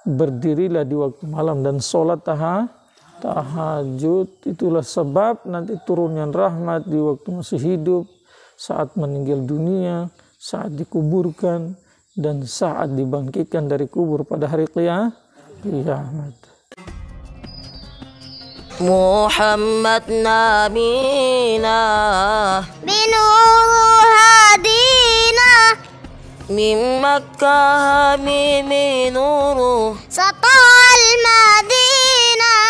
berdirilah di waktu malam dan sholat tahajud. Itulah sebab nanti turunnya rahmat di waktu masih hidup, saat meninggal dunia, saat dikuburkan, dan saat dibangkitkan dari kubur pada hari kiamat. Muhammad nabina binuru hadina min Makkah min nuru satal Madinah.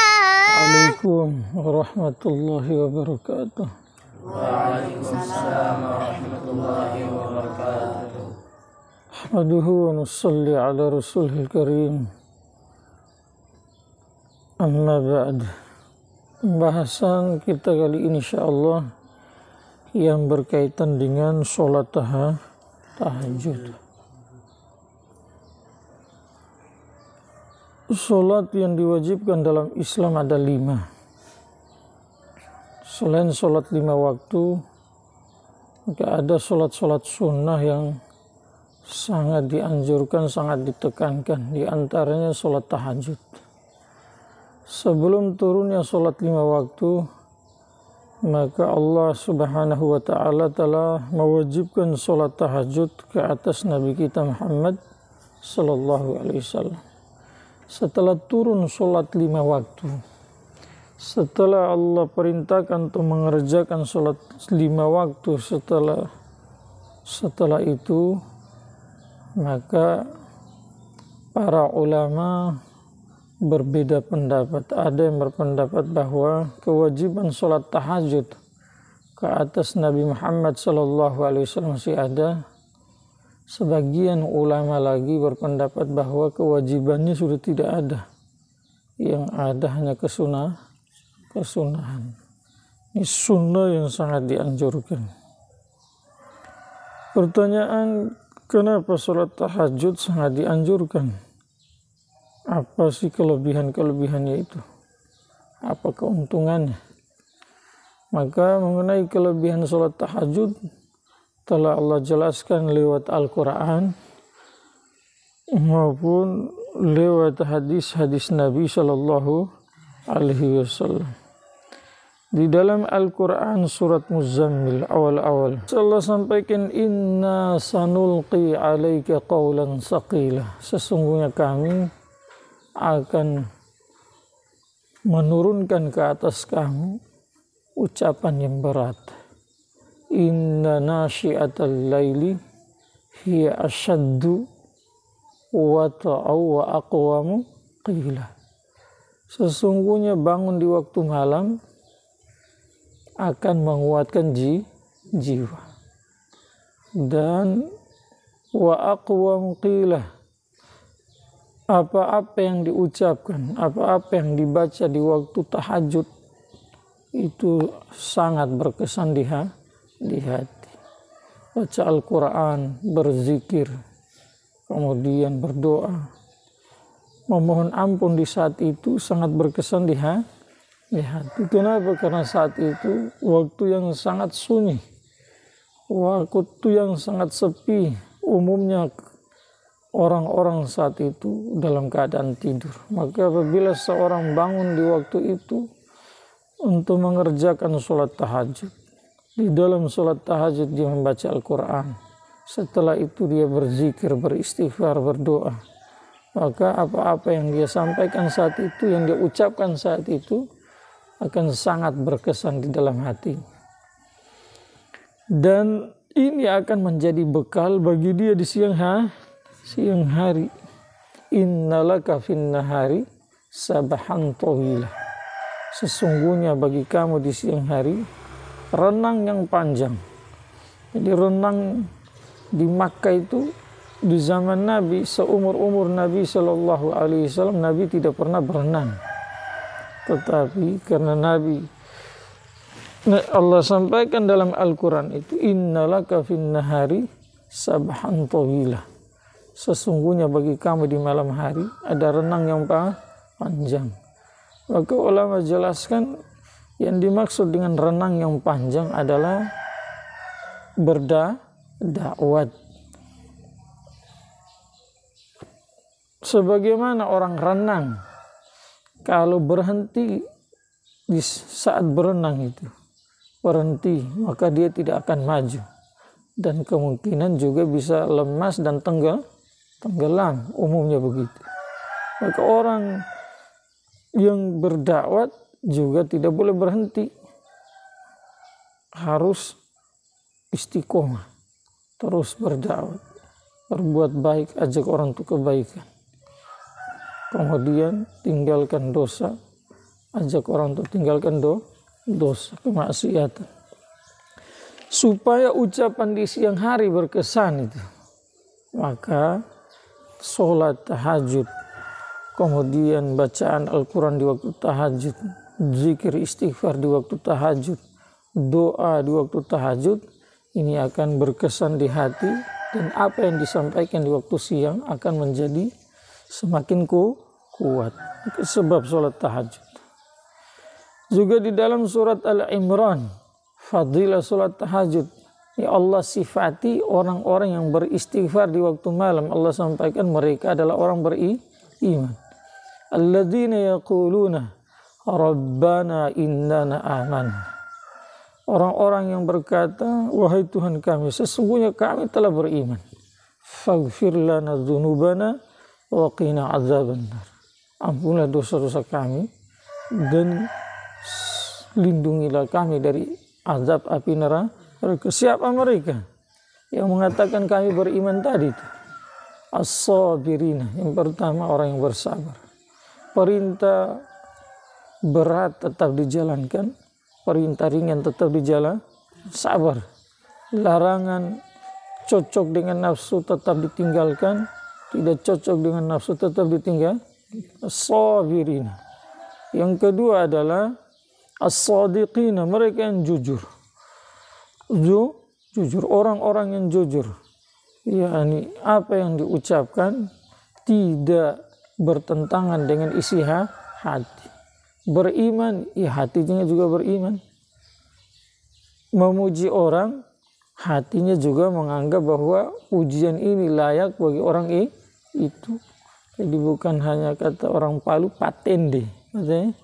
Assalamualaikum warahmatullahi wabarakatuh. Waalaikumsalam warahmatullahi wabarakatuh. Ahmaduhu wa nusalli ala rasulil karim. Amma ba'd. Pembahasan kita kali ini insyaallah yang berkaitan dengan sholat tahajud. Sholat yang diwajibkan dalam Islam ada 5. Selain sholat 5 waktu, maka ada sholat-sholat sunnah yang sangat dianjurkan, sangat ditekankan. Di antaranya sholat tahajud. Sebelum turunnya sholat 5 waktu, maka Allah subhanahu wa ta'ala telah mewajibkan sholat tahajud ke atas Nabi kita Muhammad sallallahu alaihi wasallam. Setelah turun sholat 5 waktu, setelah Allah perintahkan untuk mengerjakan sholat 5 waktu, setelah itu maka para ulama berbeda pendapat. Ada yang berpendapat bahwa kewajiban sholat tahajud ke atas Nabi Muhammad SAW masih ada. Sebagian ulama lagi berpendapat bahwa kewajibannya sudah tidak ada. Yang ada hanya kesunahan. Ini sunnah yang sangat dianjurkan. Pertanyaan, kenapa sholat tahajud sangat dianjurkan? Apa sih kelebihan-kelebihannya itu? Apa keuntungannya? Maka mengenai kelebihan sholat tahajud telah Allah jelaskan lewat Al-Quran maupun lewat hadis-hadis Nabi Sallallahu Alaihi Wasallam. Di dalam Al-Quran surat Muzammil awal-awal Allah sampaikan, inna sanulqi alaika qawlan saqila. Sesungguhnya kami akan menurunkan ke atas kamu ucapan yang berat. Inna nasyi'atal laili hiya asyaddu wata'aw wa aqwamu qila. Sesungguhnya bangun di waktu malam akan menguatkan jiwa. Dan wa aqwamu qila, apa-apa yang diucapkan, apa-apa yang dibaca di waktu tahajud itu sangat berkesan di hati. Baca Al-Quran, berzikir, kemudian berdoa, memohon ampun di saat itu sangat berkesan di hati. Kenapa? Karena saat itu waktu yang sangat sunyi, waktu yang sangat sepi. Umumnya orang-orang saat itu dalam keadaan tidur. Maka apabila seorang bangun di waktu itu untuk mengerjakan sholat tahajud, di dalam sholat tahajud dia membaca Al-Quran, setelah itu dia berzikir, beristighfar, berdoa, maka apa-apa yang dia sampaikan saat itu, yang dia ucapkan saat itu akan sangat berkesan di dalam hati. Dan ini akan menjadi bekal bagi dia di siang hari. Innalaka fin nahari sabahan tawila. Sesungguhnya bagi kamu di siang hari renang yang panjang. Jadi renang di Makkah itu di zaman Nabi, seumur-umur Nabi Sallallahu Alaihi Wasallam, Nabi tidak pernah berenang. Tetapi karena Allah sampaikan dalam Al-Quran itu, innalaka fin nahari sabahan tawila. Sesungguhnya bagi kamu di malam hari ada renang yang panjang. Maka ulama jelaskan yang dimaksud dengan renang yang panjang adalah berdakwah. sebagaimana orang renang kalau berhenti di saat berenang itu berhenti, maka dia tidak akan maju dan kemungkinan juga bisa lemas dan tenggelam, umumnya begitu. Maka orang yang berdakwah juga tidak boleh berhenti, harus istiqomah, terus berdakwah, berbuat baik, ajak orang untuk kebaikan, kemudian tinggalkan dosa, ajak orang untuk tinggalkan dosa, kemaksiatan, supaya ucapan di siang hari berkesan itu. Maka sholat tahajud, kemudian bacaan Al-Quran di waktu tahajud, zikir istighfar di waktu tahajud, doa di waktu tahajud, ini akan berkesan di hati, dan apa yang disampaikan di waktu siang akan menjadi semakin kuat. Sebab sholat tahajud. Juga di dalam surat Al-Imran, fadilah sholat tahajud. Ya Allah sifati orang-orang yang beristighfar di waktu malam. Allah sampaikan mereka adalah orang beriman. Alladzina yaquluna Rabbana innana amanna. Orang-orang yang berkata, wahai Tuhan kami, sesungguhnya kami telah beriman. Faghfir lana dzunubana wa qina adzabannar. Ampunilah dosa-dosa kami dan lindungilah kami dari azab api neraka. Siapa mereka yang mengatakan kami beriman tadi itu? As-sabirina, yang pertama orang yang bersabar. Perintah berat tetap dijalankan, perintah ringan tetap dijalankan, sabar. Larangan cocok dengan nafsu tetap ditinggalkan, tidak cocok dengan nafsu tetap ditinggal. As-sabirina. Yang kedua adalah as-sadiqina, mereka yang jujur. Jujur, orang-orang yang jujur. yakni apa yang diucapkan tidak bertentangan dengan isi hati. Beriman, ya hatinya juga beriman. Memuji orang, hatinya juga menganggap bahwa pujian ini layak bagi orang itu. Jadi bukan hanya kata orang Palu patende, maksudnya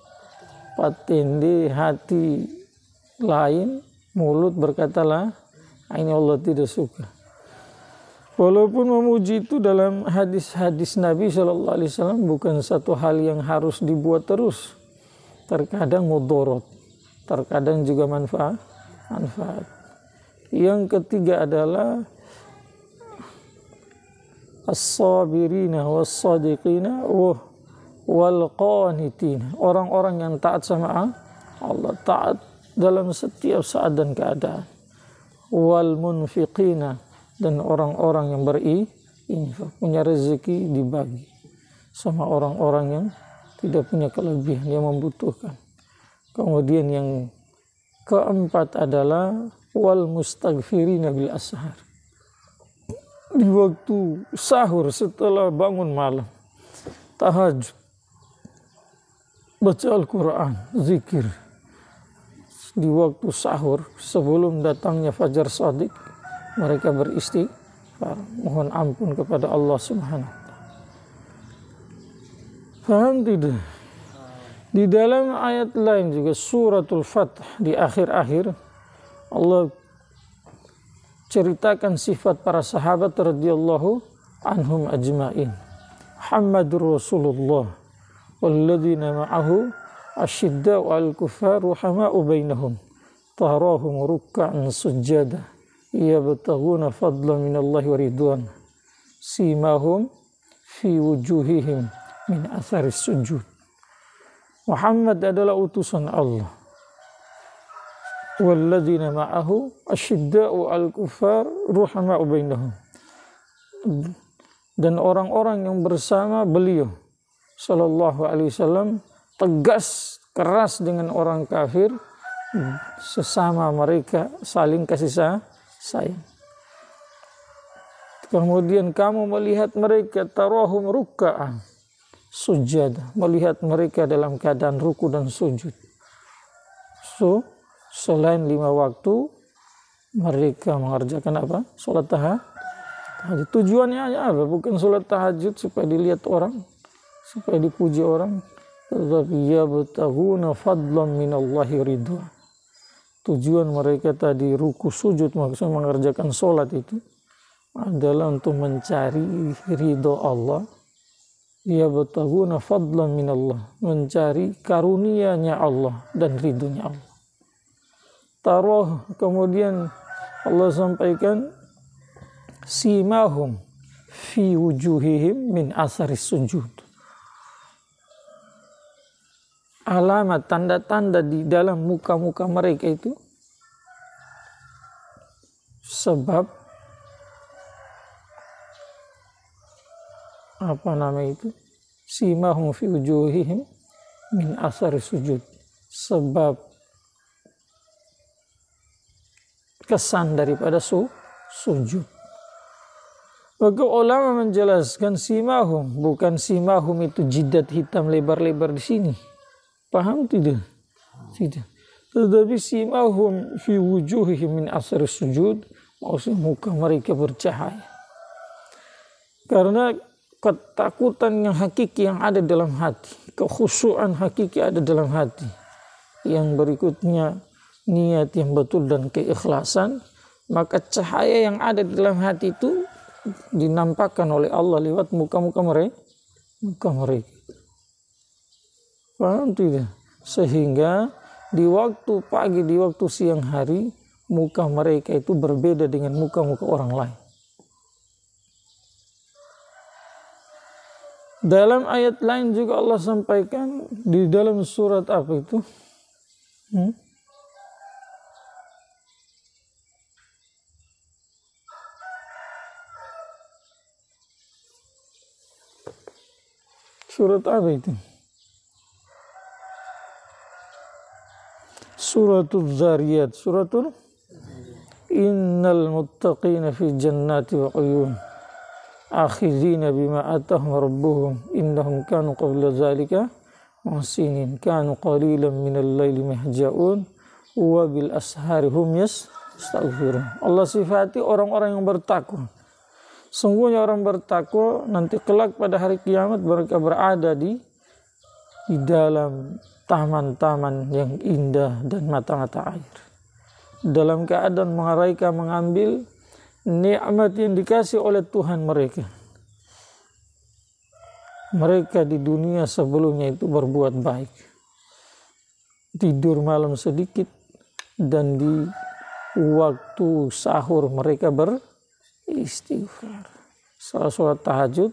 patende, hati lain, mulut berkatalah ini Allah tidak suka. Walaupun memuji itu dalam hadis-hadis Nabi SAW bukan satu hal yang harus dibuat terus. Terkadang mudorot, terkadang juga manfaat. Yang ketiga adalah as-sabirina was-sadiqina wal qanitina, orang-orang yang taat sama Allah, taat dalam setiap saat dan keadaan. Wal munfiqina, dan orang-orang yang berinfak, punya rezeki dibagi sama orang-orang yang tidak punya kelebihan, yang membutuhkan. Kemudian yang keempat adalah wal mustaghfirina bil ashar, di waktu sahur setelah bangun malam, tahajud, baca Al-Quran, zikir. Di waktu sahur sebelum datangnya fajar shadiq, mereka beristighfar, mohon ampun kepada Allah Subhanahu wa ta'ala. Faham tidak? Di dalam ayat lain juga suratul Fath di akhir-akhir Allah ceritakan sifat para sahabat radhiyallahu anhum ajma'in. Muhammadur Rasulullah walladzina ma'ahu asyidda'u 'alal kuffar rahama'u bainahum tarahum ruk'an sujada yabtaghuna fadlan minallahi wa ridwan simahum fi wujuhihim min atharis sujud. Muhammad adalah utusan Allah. Walladzina ma'ahu asyidda'u 'alal kuffar rahama'u bainahum, dan orang-orang yang bersama beliau sallallahu alaihi wasallam tegas keras dengan orang kafir, sesama mereka saling kasih sayang. Kemudian kamu melihat mereka tarahum ruk'an sujud, melihat mereka dalam keadaan ruku dan sujud. Selain 5 waktu mereka mengerjakan apa? Salat Tujuannya apa? Bukan sholat tahajud supaya dilihat orang, supaya dipuji orang, tetapi yabtaghuna fadlan minallahi ridwan. Tujuan mereka tadi ruku sujud, maksudnya mengerjakan sholat itu adalah untuk mencari ridho Allah. Yabtaghuna fadlan minallah, mencari karunia-Nya Allah dan ridhonya Allah. Taroh, kemudian Allah sampaikan simahum fi wujuhihim min asaris sujud. Alamat, tanda-tanda di dalam muka-muka mereka itu sebab simahum fi wujuhihim min asaris sujud, sebab kesan daripada sujud. Maka ulama menjelaskan simahum, bukan simahum itu jidat hitam lebar-lebar di sini. Paham tidak? Tidak. Tetapi simahum fi wujuhihim min athari sujud, maksudnya muka mereka bercahaya. Karena ketakutan yang hakiki yang ada dalam hati, kekhusyuan hakiki ada dalam hati. Yang berikutnya niat yang betul dan keikhlasan, maka cahaya yang ada di dalam hati itu dinampakkan oleh Allah lewat muka-muka mereka. Paham tidak? Sehingga di waktu pagi, di waktu siang hari, muka mereka itu berbeda dengan muka-muka orang lain. Dalam ayat lain juga Allah sampaikan di dalam surat apa itu? Surat apa itu? Suratul Zariyat. Suratul Innal muttaqina fi jannati wa uyun akhidhina bima atahum rabbuhum innahum kanu qabla zalika muhsinin kanu qalilan minal laili mahja'un wa bil ashari hum yastaghfirun. Allah sifati orang-orang yang bertakwa. Sungguhnya orang bertakwa nanti kelak pada hari kiamat mereka berada di dalam taman-taman yang indah dan mata-mata air. Dalam keadaan mereka mengambil nikmat yang dikasih oleh Tuhan mereka. Mereka di dunia sebelumnya itu berbuat baik. Tidur malam sedikit dan di waktu sahur mereka beristighfar. Setelah sholat tahajud,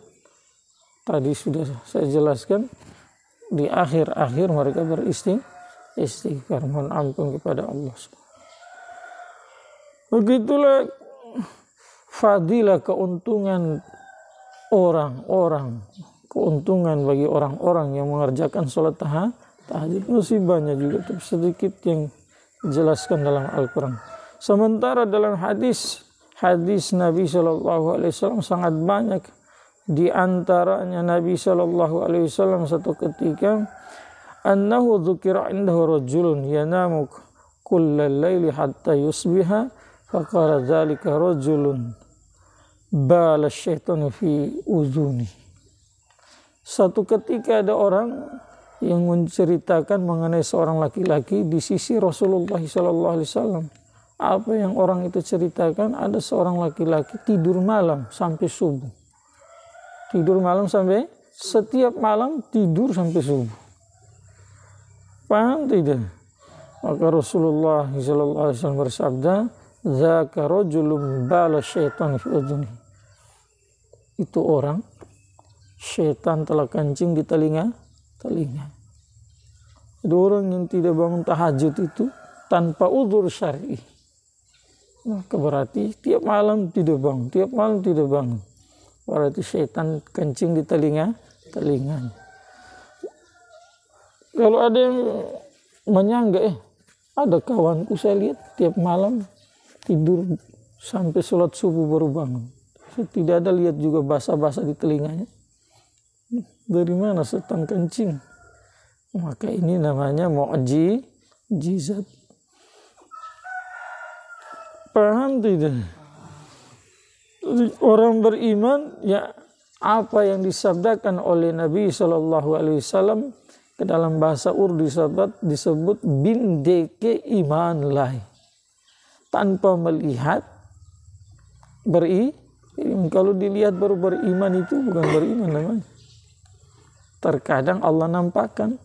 tadi sudah saya jelaskan, di akhir-akhir mereka beristighfar, mohon ampun kepada Allah. Begitulah fadilah keuntungan orang-orang, keuntungan bagi orang-orang yang mengerjakan sholat tahajud. Musibahnya juga sedikit yang dijelaskan dalam Al-Quran. Sementara dalam hadis Nabi SAW sangat banyak. Di antaranya Nabi SAW satu ketika annahu dzukira indahu rajulun yanamu kullal laili hatta yusbiha faqala dzalika rajulun bala syaitanu fi uzuni. Satu ketika ada orang yang menceritakan mengenai seorang laki-laki di sisi Rasulullah SAW. Apa yang orang itu ceritakan, ada seorang laki-laki tidur malam sampai subuh. Tidur malam sampai, setiap malam tidur sampai subuh. Paham tidak? Maka Rasulullah SAW bersabda, "Dzaka rajulun bala syaitan fi udhuni." Itu orang, syaitan telah kencing di telinga. Ada orang yang tidak bangun tahajud itu tanpa udzur syar'i. Maka berarti tiap malam tidak bangun. Berarti syaitan kencing di telinga. Kalau ada yang menyangga, ada kawanku saya lihat tiap malam tidur sampai sholat subuh baru bangun. Tidak ada lihat juga basah-basah di telinganya. Dari mana setan kencing? Maka ini namanya mu'jizat. Paham tidak? Orang beriman ya apa yang disabdakan oleh Nabi SAW ke dalam bahasa Urdu disebut bindeke iman lahi, tanpa melihat kalau dilihat baru beriman itu bukan beriman namanya. Terkadang Allah nampakkan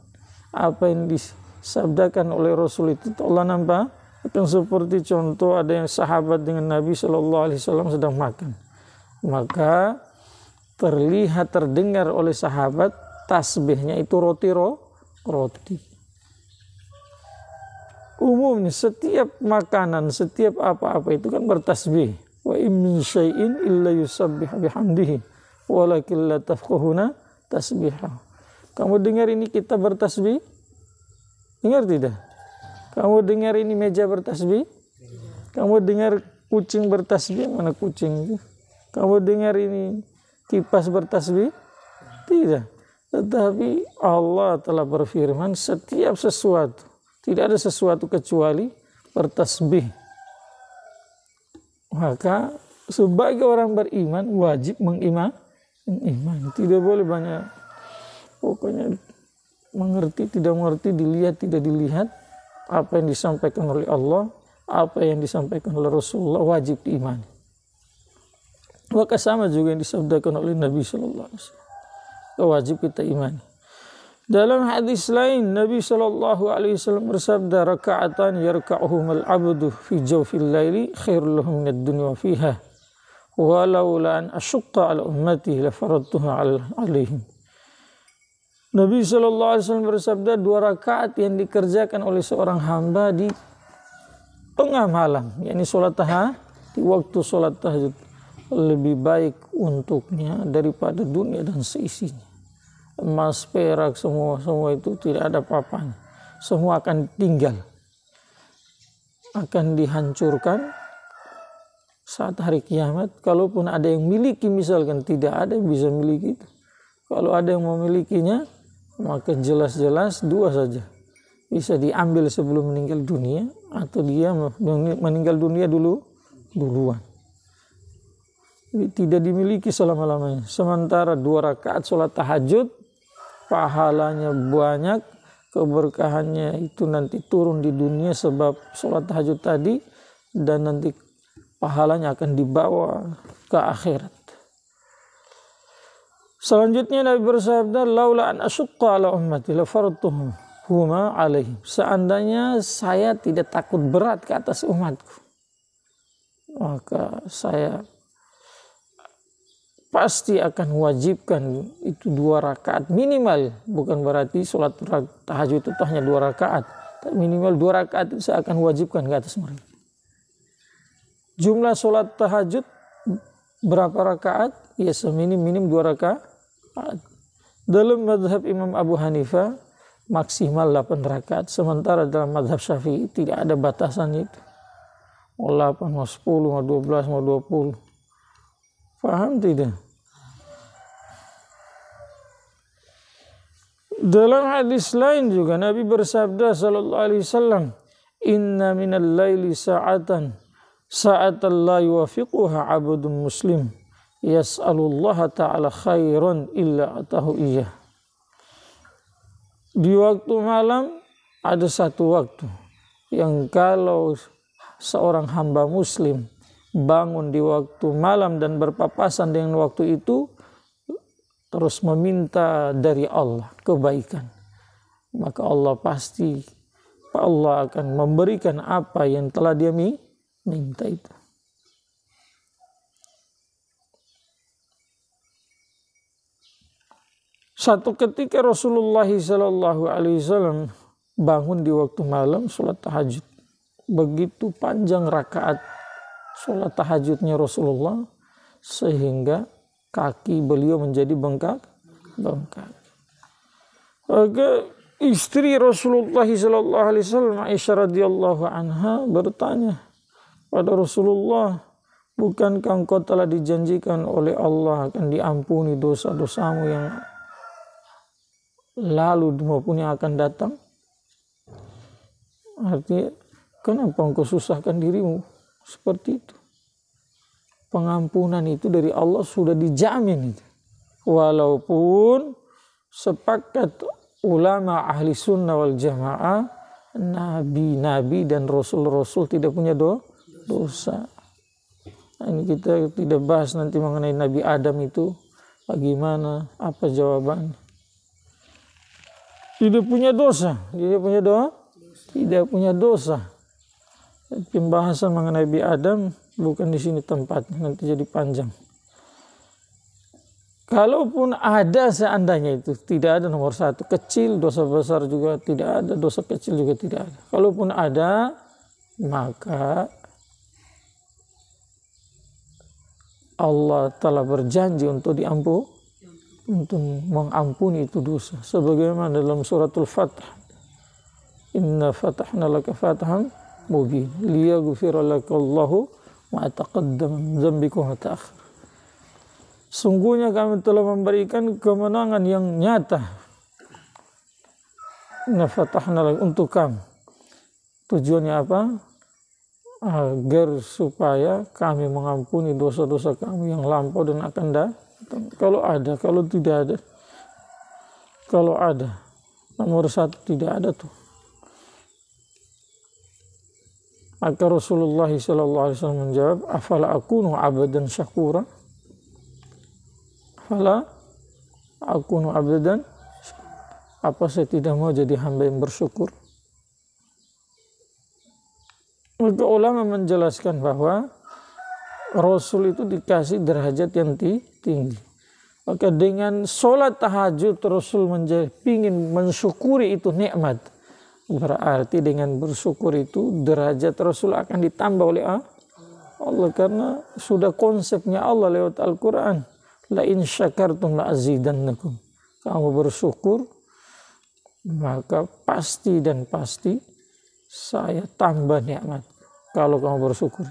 apa yang disabdakan oleh Rasul itu Allah nampak. Akan seperti contoh ada yang sahabat dengan Nabi SAW sedang makan, maka terlihat terdengar oleh sahabat tasbihnya itu roti. Umumnya setiap makanan, setiap apa-apa itu kan bertasbih. Wa in min syai'in illa yusabbihu bihamdihi walakin la tafqahuna tasbihah. Kamu dengar ini kita bertasbih? Dengar tidak? Kamu dengar ini meja bertasbih? Kamu dengar kucing bertasbih? Mana kucing itu? Kamu dengar ini kipas bertasbih? Tidak. Tetapi Allah telah berfirman setiap sesuatu, tidak ada sesuatu kecuali bertasbih. Maka sebagai orang beriman wajib mengiman. Tidak boleh banyak pokoknya mengerti, tidak mengerti, dilihat, tidak dilihat. Apa yang disampaikan oleh Allah, apa yang disampaikan oleh Rasulullah wajib diimani. Maka sama juga yang disabdakan oleh Nabi SAW. Wajib kita imani. Dalam hadis lain Nabi SAW bersabda, raka'atan yarka'uhumul abdu fi jawfil laili khairul lahum minad dunya fiha walau la an asyqa ala ummati la faradtuha alaihim. Nabi SAW bersabda 2 rakaat yang dikerjakan oleh seorang hamba di tengah malam, yakni di waktu sholat tahajud, lebih baik untuknya daripada dunia dan seisinya. Emas, perak, semua itu tidak ada apa-apanya. Semua akan tinggal, akan dihancurkan saat hari kiamat. Kalaupun ada yang miliki, misalkan tidak ada yang bisa miliki itu. Kalau ada yang memilikinya, maka jelas-jelas 2 saja. Bisa diambil sebelum meninggal dunia, atau dia meninggal dunia duluan. Jadi tidak dimiliki selama-lamanya. Sementara 2 rakaat sholat tahajud, pahalanya banyak, keberkahannya itu nanti turun di dunia sebab sholat tahajud tadi, dan nanti pahalanya akan dibawa ke akhirat. Selanjutnya Nabi bersabda, laula an asyqa ala ummati la faradtuhum huma alaihim. Seandainya saya tidak takut berat ke atas umatku, maka saya pasti akan wajibkan itu 2 rakaat minimal. Bukan berarti sholat tahajud itu hanya 2 rakaat. Minimal 2 rakaat itu saya akan wajibkan ke atas mereka. Jumlah sholat tahajud berapa rakaat? Ya seminim-minim 2 rakaat. Dalam mazhab Imam Abu Hanifah maksimal 8 rakaat. Sementara dalam mazhab Syafi'i tidak ada batasannya itu. Mau 8, mau 10, mau 12, mau 20. Paham tidak? Dalam hadis lain juga Nabi bersabda sallallahu alaihi wasallam, inna minal laili sa'atan la yuwafiquha 'abdun muslim yas'alullaha ta'ala khairan illa atahu iyah. Di waktu malam ada satu waktu yang kalau seorang hamba muslim bangun di waktu malam dan berpapasan dengan waktu itu terus meminta dari Allah kebaikan, maka Allah akan memberikan apa yang telah dia minta itu. Satu ketika Rasulullah SAW bangun di waktu malam sholat tahajud. Begitu panjang rakaat sholat tahajudnya Rasulullah sehingga kaki beliau menjadi bengkak. Maka istri Rasulullah SAW, Aisyah radhiyallahu anha, bertanya pada Rasulullah, bukankah engkau telah dijanjikan oleh Allah akan diampuni dosa-dosamu yang lalu maupun yang akan datang? Artinya, kenapa engkau susahkan dirimu seperti itu? pengampunan itu dari Allah sudah dijamin. Walaupun sepakat ulama ahli sunnah wal jamaah, nabi-nabi dan rasul-rasul tidak punya dosa. Nah, ini kita tidak bahas nanti mengenai Nabi Adam itu bagaimana, apa jawabannya. Tidak punya dosa, tidak punya dosa. Pembahasan mengenai Nabi Adam bukan di sini tempatnya, nanti jadi panjang. Kalaupun ada seandainya itu, tidak ada nomor satu. Kecil, dosa besar juga tidak ada, dosa kecil juga tidak ada. Kalaupun ada, maka Allah telah berjanji untuk untuk mengampuni itu dosa. Sebagaimana dalam suratul Fath. Inna fatahna laka fathan mubin liyaghfira lakallahu ma taqaddama min dzambika wa ta'akhkhara. Sungguhnya kami telah memberikan kemenangan yang nyata. Inna fatahna laka untuk kamu. Tujuannya apa? Agar supaya kami mengampuni dosa-dosa kamu yang lampau dan akan datang. Kalau ada, kalau tidak ada. Kalau ada. Nomor satu tidak ada tuh. Maka Rasulullah SAW menjawab, afala akunu abadan syakura? Afala akunu abadan? Apa saya tidak mau jadi hamba yang bersyukur? Maka ulama menjelaskan bahwa Rasul itu dikasih derajat yang tinggi. Maka dengan sholat tahajud Rasul ingin mensyukuri itu nikmat. Berarti dengan bersyukur itu derajat Rasul akan ditambah oleh Allah. Karena sudah konsepnya Allah lewat Al-Quran. La in syakartum la azidannakum. Kamu bersyukur, maka pasti dan pasti saya tambah nikmat. Kalau kamu bersyukur.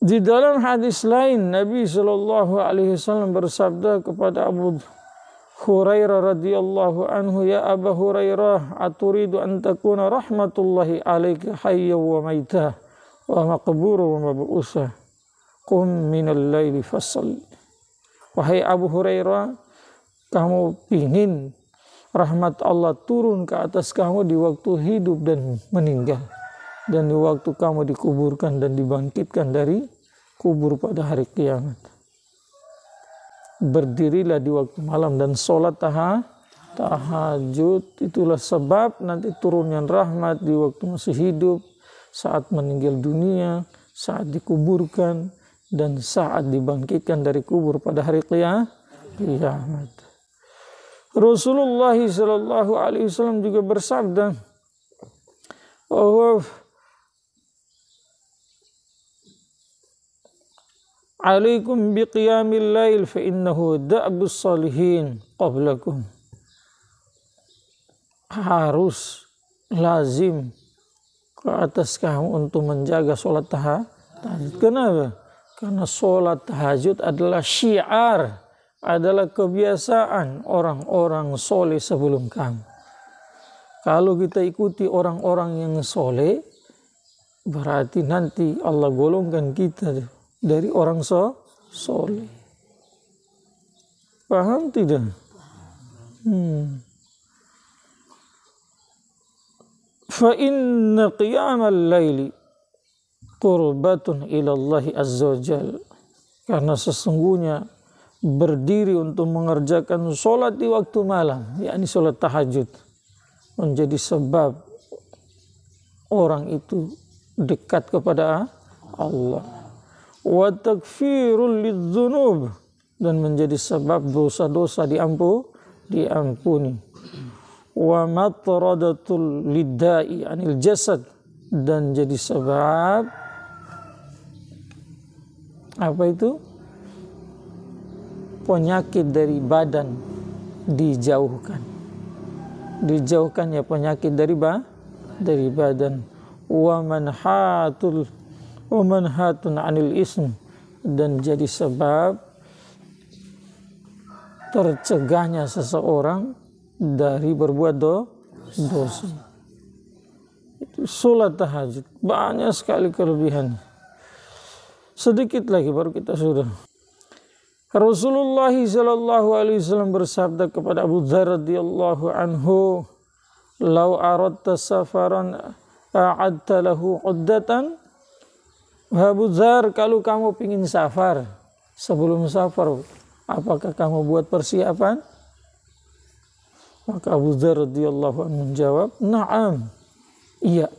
Di dalam hadis lain Nabi SAW bersabda kepada Abu Hurairah radhiyallahu anhu, ya Abu Hurairah, aturidu an takuna rahmatullahi alaika hayya wa maitah wa maqbura wa mab'usah qum minal laili fassalli. Wahai Abu Hurairah, kamu ingin rahmat Allah turun ke atas kamu di waktu hidup dan meninggal, dan di waktu kamu dikuburkan dan dibangkitkan dari kubur pada hari kiamat. Berdirilah di waktu malam dan sholat tahajud. Itulah sebab nanti turunnya rahmat di waktu masih hidup, saat meninggal dunia, saat dikuburkan, dan saat dibangkitkan dari kubur pada hari kiamat. Rasulullah SAW juga bersabda bahwa alaikum biqiyamil lail fa innahu da'bus salihin qablakum. Harus lazim ke atas kamu untuk menjaga sholat tahajud. Kenapa? Karena sholat tahajud adalah syiar, adalah kebiasaan orang-orang soleh sebelum kamu. Kalau kita ikuti orang-orang yang soleh, berarti nanti Allah golongkan kita dari orang soleh. Paham tidak? Fa inna qiyamal laili qurbatun ila Allah azza wa jalla. Karena sesungguhnya berdiri untuk mengerjakan sholat di waktu malam, yakni sholat tahajud, menjadi sebab orang itu dekat kepada Allah. Wa takfirul lidzunub, dan menjadi sebab dosa-dosa diampuni. Wa matradatul liddai anil jasad, dan jadi sebab apa itu? Penyakit dari badan dijauhkan. Dijauhkannya penyakit dari badan. Wa manhatun anil ism, dan jadi sebab tercegahnya seseorang dari berbuat dosa. sholat tahajud. Banyak sekali kelebihannya. Sedikit lagi baru kita sudah. Rasulullah sallallahu alaihi wasallam bersabda kepada Abu Dzar radhiyallahu anhu, "Lau aradta safaran a'adta lahu uddatan." Abu Dzar, kalau kamu ingin safar, sebelum safar, apakah kamu buat persiapan? Maka Abu Dzar radhiyallahu anhu menjawab, "Na'am." Iya.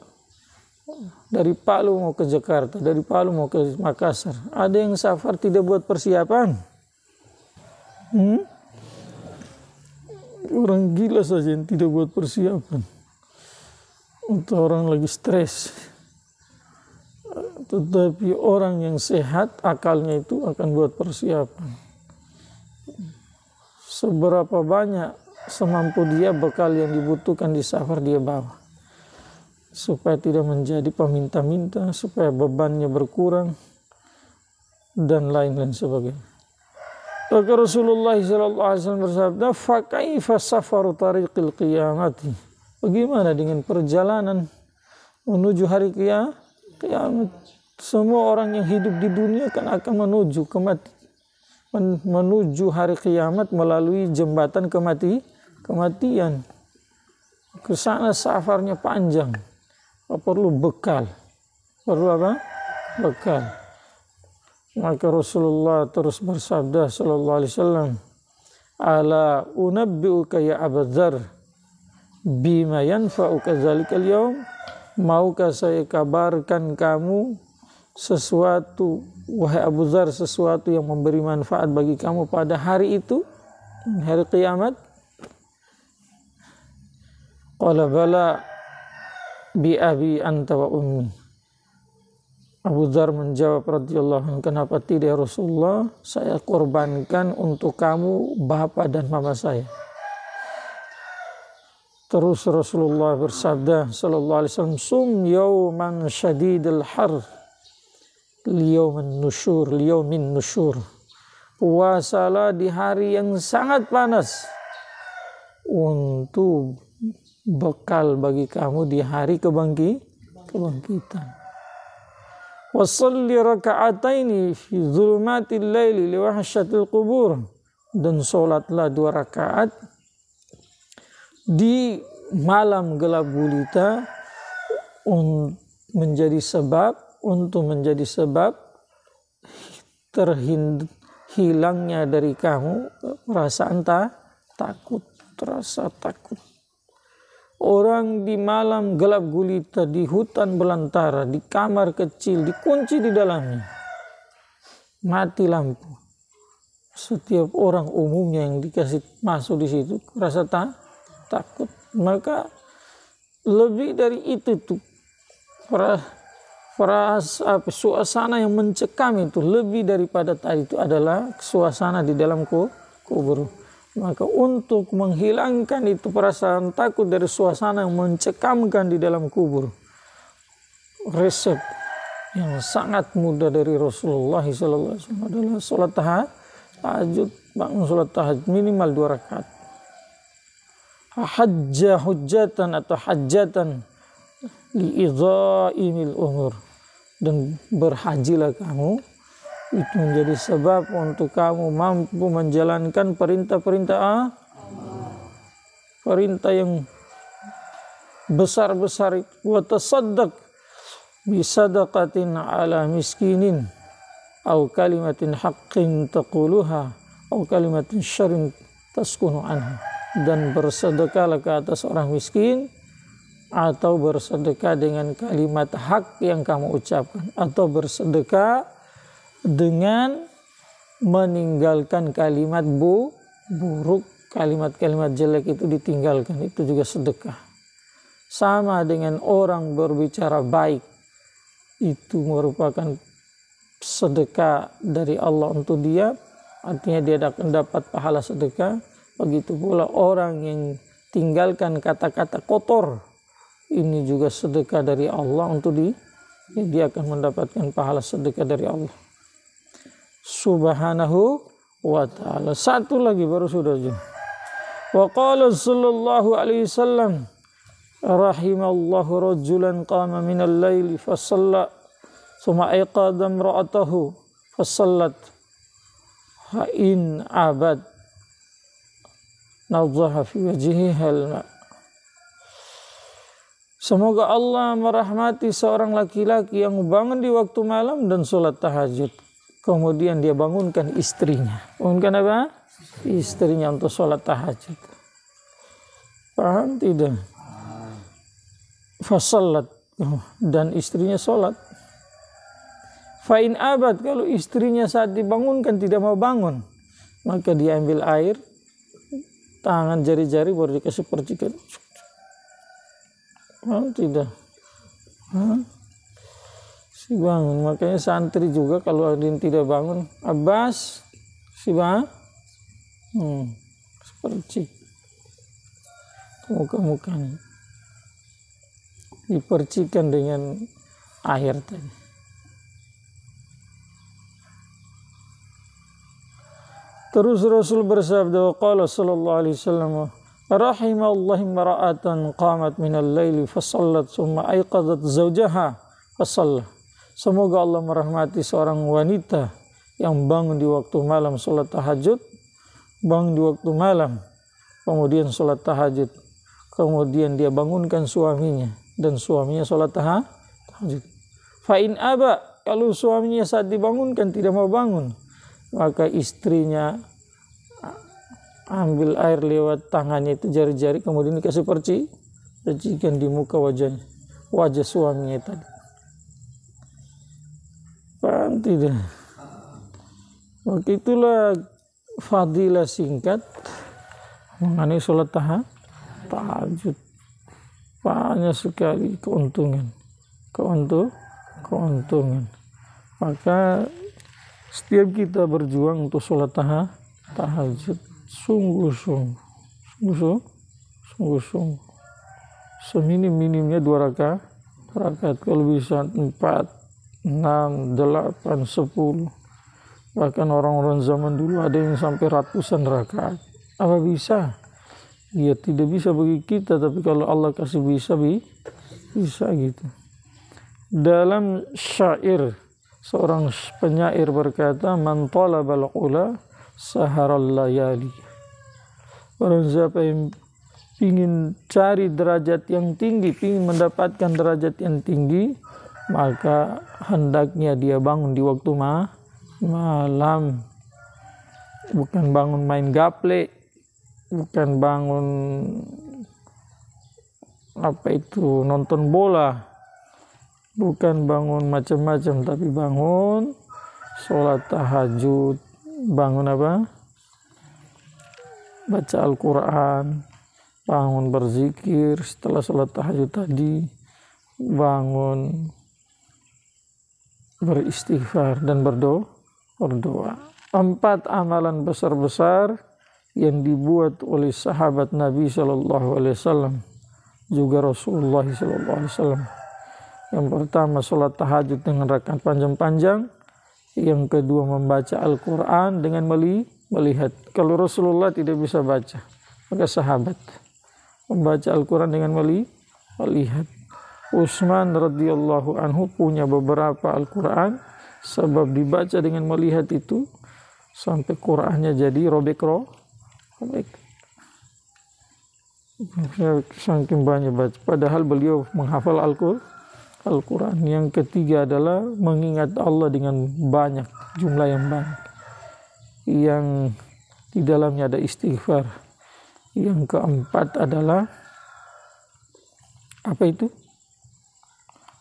Dari Palu mau ke Jakarta, dari Palu mau ke Makassar. Ada yang safar tidak buat persiapan? Orang gila saja yang tidak buat persiapan. Untuk orang lagi stres. Tetapi orang yang sehat, akalnya itu akan buat persiapan. Seberapa banyak semampu dia bekal yang dibutuhkan di safar dia bawa. Supaya tidak menjadi peminta-minta, supaya bebannya berkurang, dan lain-lain sebagainya. Maka Rasulullah SAW bersabda, "Fakaifa safaru tariqil qiyamati." Bagaimana dengan perjalanan menuju hari kiamat? Semua orang yang hidup di dunia kan akan menuju menuju hari kiamat melalui jembatan kematian. Ke sana safarnya panjang. Perlu bekal. Perlu apa? Bekal. Maka Rasulullah terus bersabda sallallahu alaihi wasallam, "Ala unabbi'uka ya Abu Dzar bima yanfa'uka dzalikal yaum?" Maukah saya kabarkan kamu sesuatu, wahai Abu Dzar, sesuatu yang memberi manfaat bagi kamu pada hari itu, hari kiamat? Qala bala bi abi anta wa ummi. Abu Dzar menjawab radhiyallahu anhu, "Kenapa tidak ya Rasulullah? Saya korbankan untuk kamu bapa dan mama saya." Terus Rasulullah bersabda sallallahu alaihi wasallam, "Sum yawman syadidil har liyaumin nusyur." Puasalah di hari yang sangat panas untuk bekal bagi kamu di hari kebangkitan. Wasalli raka'ataini fi dhulumatil laili liwahsyatil qubur. Dan sholatlah 2 rakaat di malam gelap gulita untuk menjadi sebab terhilangnya dari kamu perasaan takut, rasa takut. Orang di malam gelap gulita, di hutan belantara, di kamar kecil, dikunci di dalamnya, mati lampu. Setiap orang umumnya yang dikasih masuk di situ rasa takut. Maka lebih dari itu tuh suasana yang mencekam itu, lebih daripada tadi itu adalah suasana di dalam kubur. Maka untuk menghilangkan itu perasaan takut dari suasana yang mencekamkan di dalam kubur, resep yang sangat mudah dari Rasulullah SAW adalah sholat tahajud. Bangun sholat tahajud minimal 2 rakaat. Hujjatan atau hajjatan li'idha'imil umur. Dan berhajilah kamu, itu menjadi sebab untuk kamu mampu menjalankan perintah yang besar-besar. Wa tasaddaq bi sadaqatin ala miskinin aw kalimatin haqqin taquluha aw kalimatin syarrin taskunu anha. Dan bersedekahlah ke atas orang miskin, atau bersedekah dengan kalimat hak yang kamu ucapkan, atau bersedekah dengan meninggalkan kalimat buruk, kalimat-kalimat jelek itu ditinggalkan, itu juga sedekah. Sama dengan orang berbicara baik, itu merupakan sedekah dari Allah untuk dia, artinya dia akan dapat pahala sedekah. Begitu pula orang yang tinggalkan kata-kata kotor, ini juga sedekah dari Allah untuk dia akan mendapatkan pahala sedekah dari Allah Subhanahu wa ta'ala. Satu lagi baru sudah. Wa qala sallallahu alaihi wasallam, rahimallahu rajulan qama minal laili fasalla summa ayqadha imra'atahu fasallat fa in abad nadhaha fi wajhiha al-ma. Semoga Allah merahmati seorang laki-laki yang bangun di waktu malam dan sholat tahajud. Kemudian dia bangunkan istrinya. Bangunkan apa? Istrinya untuk sholat tahajud. Paham tidak? Fasallat. Dan istrinya sholat. Fa'in abad, kalau istrinya saat dibangunkan tidak mau bangun, maka dia ambil air, tangan jari-jari baru dikasih percikan. Tidak. Si bangun. Makanya santri juga kalau ada yang tidak bangun, Abbas, si bangun, seperti muka-mukanya dipercikan dengan air tadi. Terus Rasul bersabda, qala sallallahu alaihi wasallam, rahimallahu imra'atan qamat minal laili fasallat summa ayqadat zawjaha fasalla. Semoga Allah merahmati seorang wanita yang bangun di waktu malam salat tahajud, bangun di waktu malam, kemudian salat tahajud, kemudian dia bangunkan suaminya dan suaminya salat tahajud. Fa in aba, kalau suaminya saat dibangunkan tidak mau bangun, maka istrinya ambil air lewat tangannya itu jari-jari, kemudian dikasih percikan di muka wajah suaminya tadi. Paham tidak? Maka itulah fadilah singkat mengenai sholat tahajud. Banyak sekali keuntungan. Maka setiap kita berjuang untuk sholat tahajud, sungguh-sungguh seminim-minimnya 2 rakaat. Kalau bisa 4, 6, 8, 10. Bahkan orang-orang zaman dulu ada yang sampai ratusan rakaat. Apa bisa? Ya tidak bisa bagi kita, tapi kalau Allah kasih bisa gitu. Dalam syair, seorang penyair berkata, man talabal ula saharal layali. Orang siapa yang ingin cari derajat yang tinggi, ingin mendapatkan derajat yang tinggi, maka hendaknya dia bangun di waktu malam. Bukan bangun main gaple, bukan bangun nonton bola, bukan bangun macam-macam, tapi bangun sholat tahajud, bangun baca Al-Quran, bangun berzikir setelah sholat tahajud tadi, bangun beristighfar dan berdoa. 4 amalan besar-besar yang dibuat oleh sahabat Nabi SAW, juga Rasulullah SAW. Yang pertama sholat tahajud dengan rakaat panjang-panjang. Yang kedua membaca Al-Quran dengan melihat. Kalau Rasulullah tidak bisa baca, maka sahabat membaca Al-Quran dengan melihat. Utsman radhiyallahu anhu punya beberapa Al-Quran, sebab dibaca dengan melihat itu sampai Qurannya jadi robek. Saking banyak baca, padahal beliau menghafal Al-Quran. Yang ketiga adalah mengingat Allah dengan banyak, jumlah yang banyak, yang di dalamnya ada istighfar. Yang keempat adalah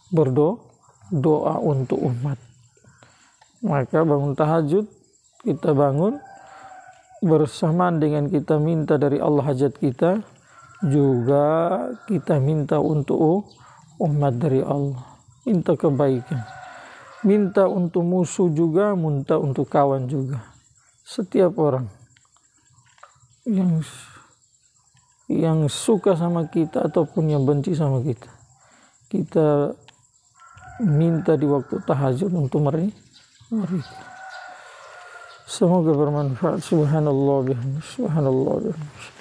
berdoa untuk umat. Maka bangun tahajud, kita bangun bersamaan dengan kita minta dari Allah hajat kita, juga kita minta untuk umat dari Allah, minta kebaikan, minta untuk musuh juga, minta untuk kawan juga. Setiap orang yang suka sama kita ataupun yang benci sama kita, kita minta di waktu tahajud untuk mereka. Semoga bermanfaat. Subhanallah bihamdihi, subhanallah bihamdihi.